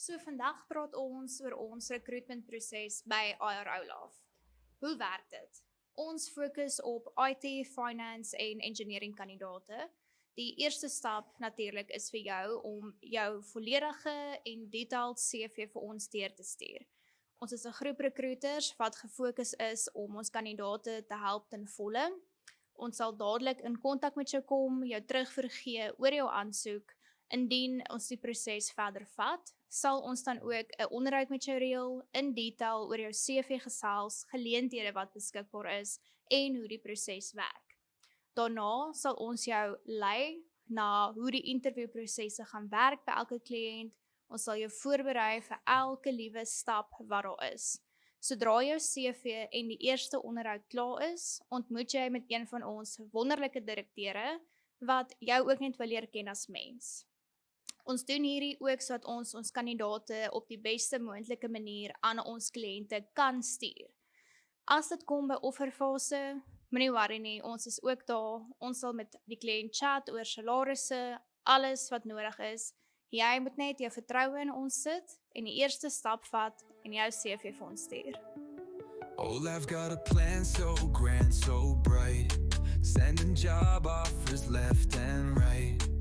So vandag praat ons oor ons recruitmentproses by IR Olaf. Hoe werk dit? Ons fokus op IT, finance en engineering kandidate. Die eerste stap natuurlik is vir jou om jou volledige en detailed CV vir ons deur te stuur. Ons is 'n groep recruiters wat gefokus is om ons kandidate te help ten volle. Ons sal dadelik in kontak met jou kom, jou terugvoer gee oor jou aansoek. Indien ons die proses verder vat, sal ons dan ook 'n onderhoud met jou reël, in detail oor jou CV gesels, geleenthede wat beskikbaar is en hoe die proses werk. Daarna sal ons jou lei na hoe die interviewprosesse gaan werk by elke kliënt. Ons sal jou voorberei vir elke liewe stap wat daar is. Sodra jou CV en die eerste onderhoud klaar is, ontmoet jy met een van ons wonderlike direkteure wat jou ook net wil leer ken as mens. Ons doen hierdie ook sodat ons kandidate op die beste moontlike manier aan ons kliënte kan stuur. As dit kom by offerfase, moenie worry nie, ons is ook daar. Ons sal met die kliënt chat oor salarisse, alles wat nodig is. Jy moet net jou vertroue in ons sit en die eerste stap vat en jou CV vir ons stuur. Oh, I've got a plan so grand, so bright, sending job offers left and right.